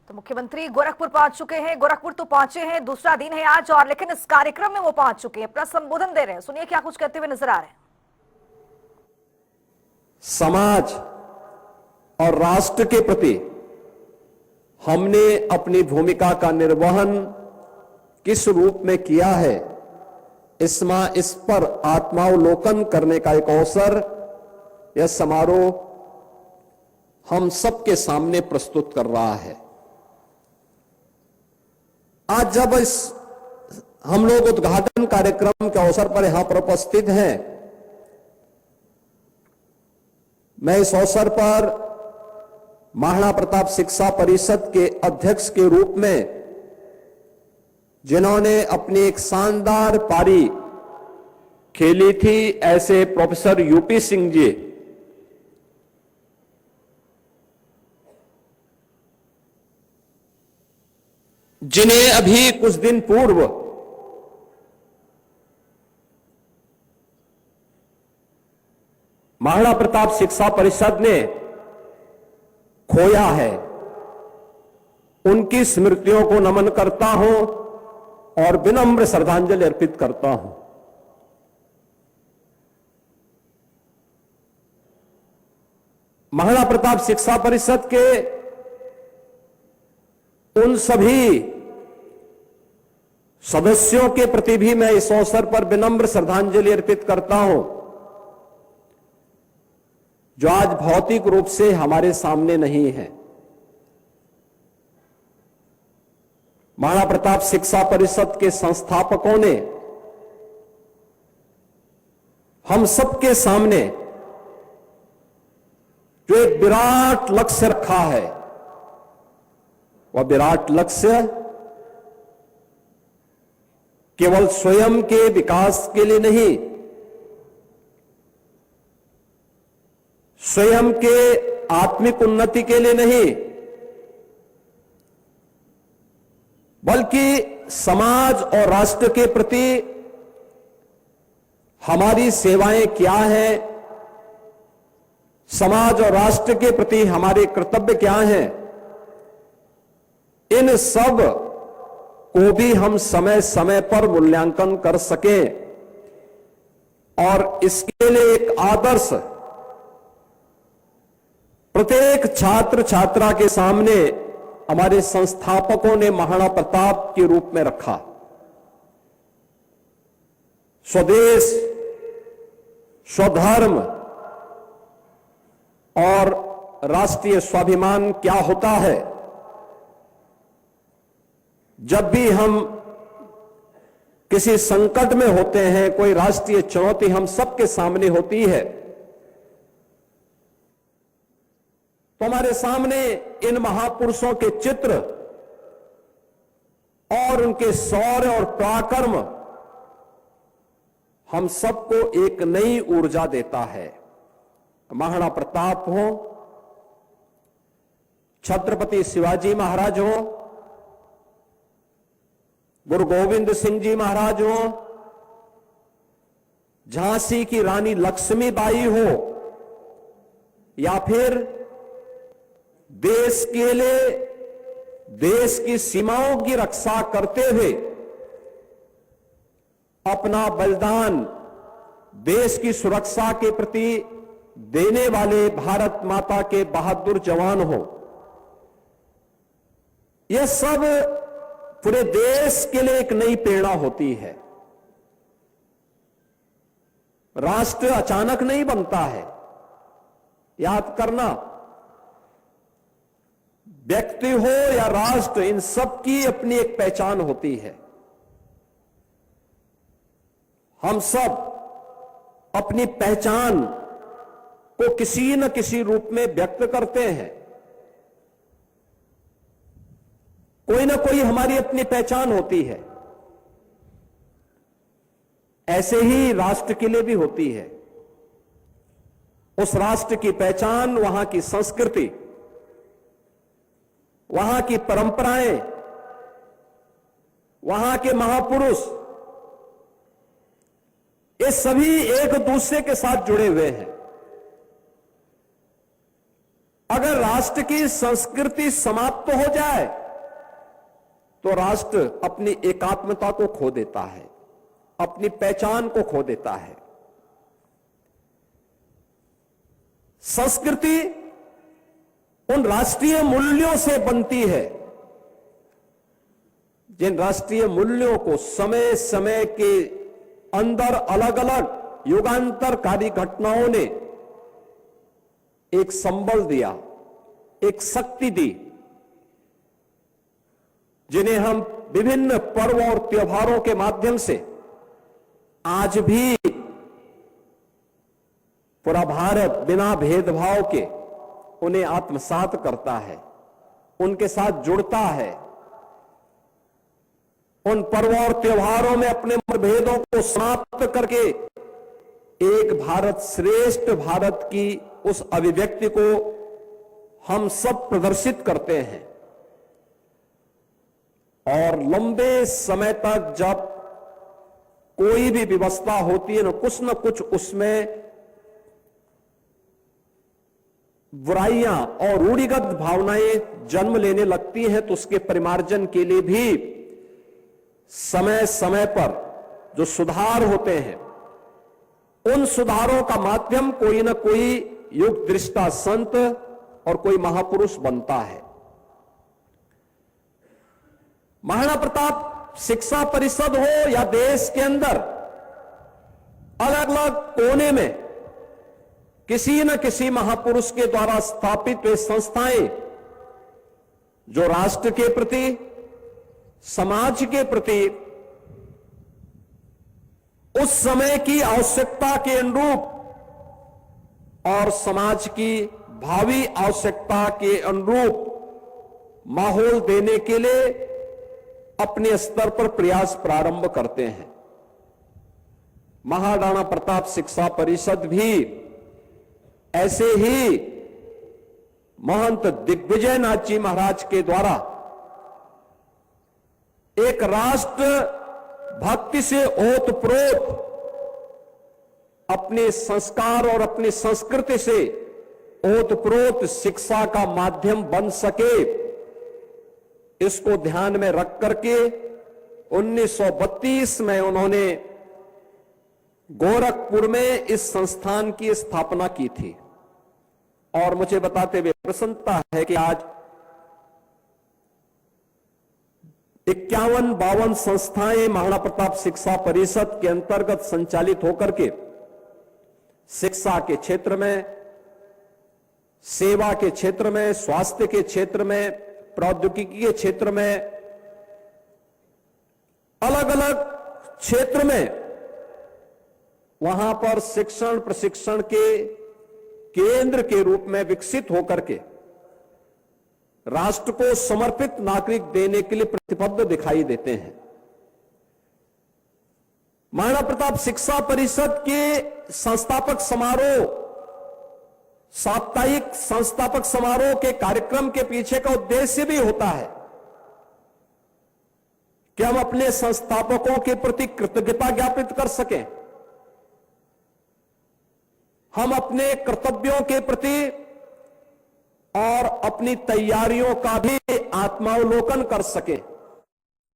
तो मुख्यमंत्री गोरखपुर पहुंच चुके हैं। गोरखपुर तो पहुंचे हैं, दूसरा दिन है आज, और लेकिन इस कार्यक्रम में वो पहुंच चुके हैं, अपना संबोधन दे रहे हैं। सुनिए क्या कुछ कहते हुए नजर आ रहे हैं। समाज और राष्ट्र के प्रति हमने अपनी भूमिका का निर्वहन किस रूप में किया है, इस पर आत्मावलोकन करने का एक अवसर यह समारोह हम सबके सामने प्रस्तुत कर रहा है। आज जब हम लोग उद्घाटन कार्यक्रम के अवसर पर यहां पर उपस्थित हैं, मैं इस अवसर पर महाराणा प्रताप शिक्षा परिषद के अध्यक्ष के रूप में, जिन्होंने अपनी एक शानदार पारी खेली थी, ऐसे प्रोफेसर यूपी सिंह जी, जिन्हें अभी कुछ दिन पूर्व महाराणा प्रताप शिक्षा परिषद ने खोया है, उनकी स्मृतियों को नमन करता हूं और विनम्र श्रद्धांजलि अर्पित करता हूं। महाराणा प्रताप शिक्षा परिषद के उन सभी सदस्यों के प्रति भी मैं इस अवसर पर विनम्र श्रद्धांजलि अर्पित करता हूं, जो आज भौतिक रूप से हमारे सामने नहीं है। महाराणा प्रताप शिक्षा परिषद के संस्थापकों ने हम सबके सामने जो एक विराट लक्ष्य रखा है, वह विराट लक्ष्य केवल स्वयं के विकास के लिए नहीं, स्वयं के आत्मिक उन्नति के लिए नहीं, बल्कि समाज और राष्ट्र के प्रति हमारी सेवाएं क्या हैं, समाज और राष्ट्र के प्रति हमारे कर्तव्य क्या हैं, इन सब को भी हम समय समय पर मूल्यांकन कर सकें और इसके लिए एक आदर्श प्रत्येक छात्र छात्रा के सामने हमारे संस्थापकों ने महाराणा प्रताप के रूप में रखा। स्वदेश, स्वधर्म और राष्ट्रीय स्वाभिमान क्या होता है। जब भी हम किसी संकट में होते हैं, कोई राष्ट्रीय चुनौती हम सबके सामने होती है, तो हमारे सामने इन महापुरुषों के चित्र और उनके शौर्य और पराक्रम हम सबको एक नई ऊर्जा देता है। महाराणा प्रताप हो, छत्रपति शिवाजी महाराज हो, गुरु गोविंद सिंह जी महाराज हो, झांसी की रानी लक्ष्मीबाई हो, या फिर देश के लिए देश की सीमाओं की रक्षा करते हुए अपना बलिदान देश की सुरक्षा के प्रति देने वाले भारत माता के बहादुर जवान हो, यह सब पूरे देश के लिए एक नई प्रेरणा होती है। राष्ट्र अचानक नहीं बनता है, याद करना, व्यक्ति हो या राष्ट्र, इन सब की अपनी एक पहचान होती है। हम सब अपनी पहचान को किसी न किसी रूप में व्यक्त करते हैं। कोई ना कोई हमारी अपनी पहचान होती है। ऐसे ही राष्ट्र के लिए भी होती है। उस राष्ट्र की पहचान, वहां की संस्कृति, वहां की परंपराएं, वहां के महापुरुष, ये सभी एक दूसरे के साथ जुड़े हुए हैं। अगर राष्ट्र की संस्कृति समाप्त हो जाए तो राष्ट्र अपनी एकात्मता को खो देता है, अपनी पहचान को खो देता है। संस्कृति उन राष्ट्रीय मूल्यों से बनती है जिन राष्ट्रीय मूल्यों को समय समय के अंदर अलग अलग युगांतरकारी घटनाओं ने एक संबल दिया, एक शक्ति दी, जिन्हें हम विभिन्न पर्व और त्योहारों के माध्यम से आज भी पूरा भारत बिना भेदभाव के उन्हें आत्मसात करता है, उनके साथ जुड़ता है। उन पर्व और त्योहारों में अपने मतभेदों को समाप्त करके एक भारत श्रेष्ठ भारत की उस अभिव्यक्ति को हम सब प्रदर्शित करते हैं। और लंबे समय तक जब कोई भी व्यवस्था होती है न कुछ उसमें बुराइयां और रूढ़िगत भावनाएं जन्म लेने लगती हैं, तो उसके परिमार्जन के लिए भी समय समय पर जो सुधार होते हैं, उन सुधारों का माध्यम कोई ना कोई युग दृष्टा संत और कोई महापुरुष बनता है। महाराणा प्रताप शिक्षा परिषद हो या देश के अंदर अलग अलग कोने में किसी न किसी महापुरुष के द्वारा स्थापित वे संस्थाएं जो राष्ट्र के प्रति, समाज के प्रति उस समय की आवश्यकता के अनुरूप और समाज की भावी आवश्यकता के अनुरूप माहौल देने के लिए अपने स्तर पर प्रयास प्रारंभ करते हैं। महाराणा प्रताप शिक्षा परिषद भी ऐसे ही महंत दिग्विजय नाथ जी महाराज के द्वारा एक राष्ट्र भक्ति से ओतप्रोत अपने संस्कार और अपनी संस्कृति से ओतप्रोत शिक्षा का माध्यम बन सके, इसको ध्यान में रख करके 1932 में उन्होंने गोरखपुर में इस संस्थान की स्थापना की थी। और मुझे बताते हुए प्रसन्नता है कि आज 51-52 संस्थाएं महाराणा प्रताप शिक्षा परिषद के अंतर्गत संचालित होकर के शिक्षा के क्षेत्र में, सेवा के क्षेत्र में, स्वास्थ्य के क्षेत्र में, प्रौद्योगिकी के क्षेत्र में, अलग अलग क्षेत्र में वहां पर शिक्षण प्रशिक्षण के केंद्र के रूप में विकसित होकर के राष्ट्र को समर्पित नागरिक देने के लिए प्रतिबद्ध दिखाई देते हैं। महाराणा प्रताप शिक्षा परिषद के संस्थापक समारोह, साप्ताहिक संस्थापक समारोह के कार्यक्रम के पीछे का उद्देश्य भी होता है कि हम अपने संस्थापकों के प्रति कृतज्ञता ज्ञापित कर सकें, हम अपने कर्तव्यों के प्रति और अपनी तैयारियों का भी आत्मावलोकन कर सकें।